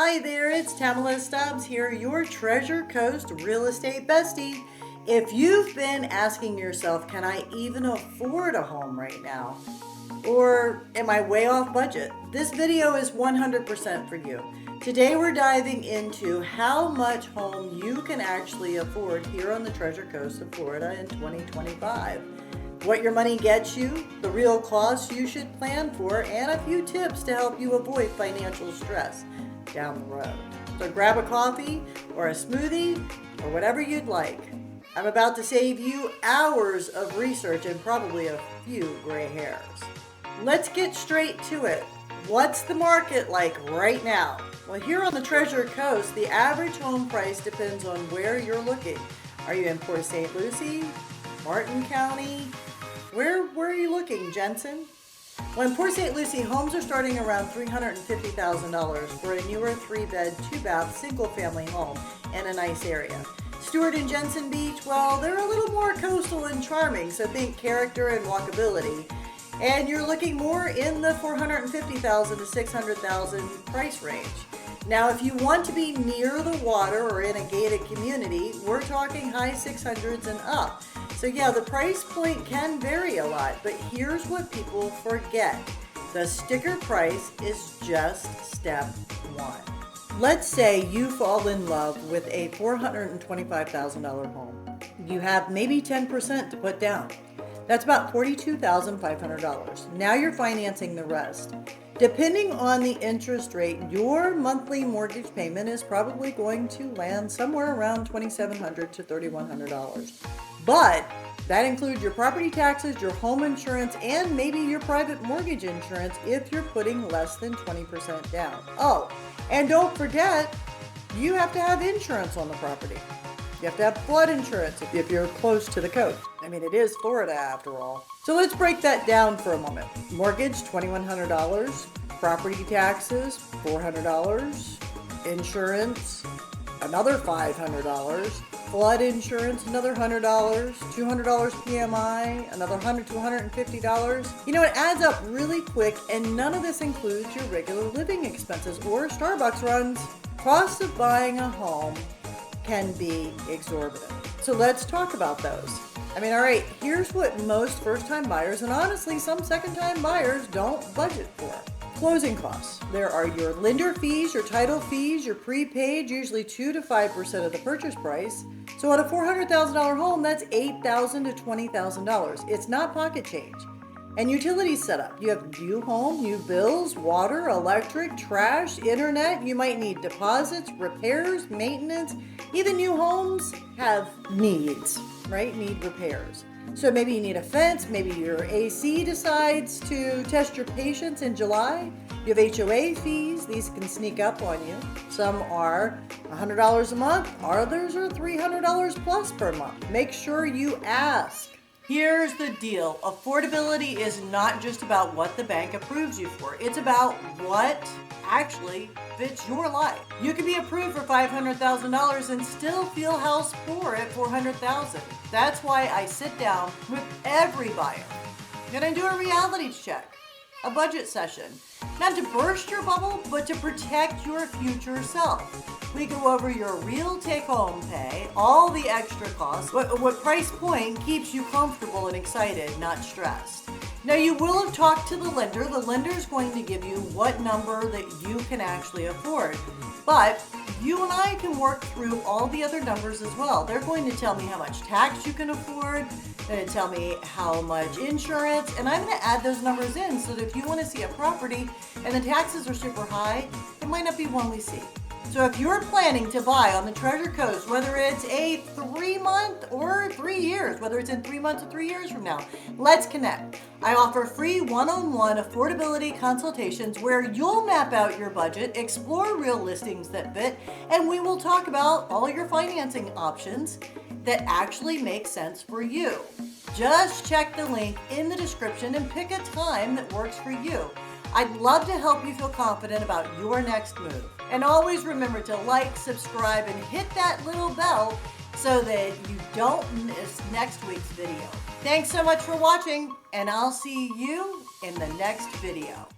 Hi there, it's Tamala Stubbs here, your Treasure Coast real estate bestie. If you've been asking yourself, can I even afford a home right now? Or am I way off budget? This video is 100% for you. Today we're diving into how much home you can actually afford here on the Treasure Coast of Florida in 2025. What your money gets you, the real costs you should plan for, and a few tips to help you avoid financial stress down the road. So grab a coffee or a smoothie or whatever you'd like. I'm about to save you hours of research and probably a few gray hairs. Let's get straight to it. What's the market like right now? Well, here on the Treasure Coast, the average home price depends on where you're looking. Are you in Port St. Lucie, Martin County? Where are you looking, Jensen? Well, in Port St. Lucie, homes are starting around $350,000 for a newer 3-bed, 2-bath, single-family home in a nice area. Stuart and Jensen Beach, well, they're a little more coastal and charming, so think character and walkability. And you're looking more in the $450,000 to $600,000 price range. Now, if you want to be near the water or in a gated community, we're talking high 600s and up. So yeah, the price point can vary a lot, but here's what people forget. The sticker price is just step one. Let's say you fall in love with a $425,000 home. You have maybe 10% to put down. That's about $42,500. Now you're financing the rest. Depending on the interest rate, your monthly mortgage payment is probably going to land somewhere around $2,700 to $3,100. But that includes your property taxes, your home insurance, and maybe your private mortgage insurance if you're putting less than 20% down. Oh, and don't forget, you have to have insurance on the property. You have to have flood insurance if you're close to the coast. I mean, it is Florida after all. So let's break that down for a moment. Mortgage, $2,100. Property taxes, $400. Insurance, another $500. Flood insurance, another $100. $200 PMI, another $100 to $150. You know, it adds up really quick, and none of this includes your regular living expenses or Starbucks runs. Cost of buying a home can be exorbitant. So let's talk about those. I mean, all right, here's what most first-time buyers and honestly some second-time buyers don't budget for. Closing costs. There are your lender fees, your title fees, your prepaid, usually 2 to 5% of the purchase price. So on a $400,000 home, that's $8,000 to $20,000. It's not pocket change. And utilities setup. You have new home, new bills, water, electric, trash, internet. You might need deposits, repairs, maintenance. Even new homes have needs, right? Need repairs. So maybe you need a fence, maybe your AC decides to test your patience in July. You have HOA fees, these can sneak up on you. Some are $100 a month, others are $300 plus per month. Make sure you ask. Here's the deal. Affordability is not just about what the bank approves you for. It's about what actually fits your life. You can be approved for $500,000 and still feel house poor at $400,000. That's why I sit down with every buyer and I do a reality check, a budget session, not to burst your bubble, but to protect your future self. We go over your real take-home pay, all the extra costs, what price point keeps you comfortable and excited, not stressed. Now, you will have talked to the lender. The lender is going to give you what number that you can actually afford. But you and I can work through all the other numbers as well. They're going to tell me how much tax you can afford. They're going to tell me how much insurance. And I'm going to add those numbers in so that if you want to see a property and the taxes are super high, it might not be one we see. So if you're planning to buy on the Treasure Coast, whether it's a 3-month or 3 years, whether it's in 3 months or 3 years from now, let's connect. I offer free one-on-one affordability consultations where you'll map out your budget, explore real listings that fit, and we will talk about all your financing options that actually make sense for you. Just check the link in the description and pick a time that works for you. I'd love to help you feel confident about your next move. And always remember to like, subscribe, and hit that little bell so that you don't miss next week's video. Thanks so much for watching, and I'll see you in the next video.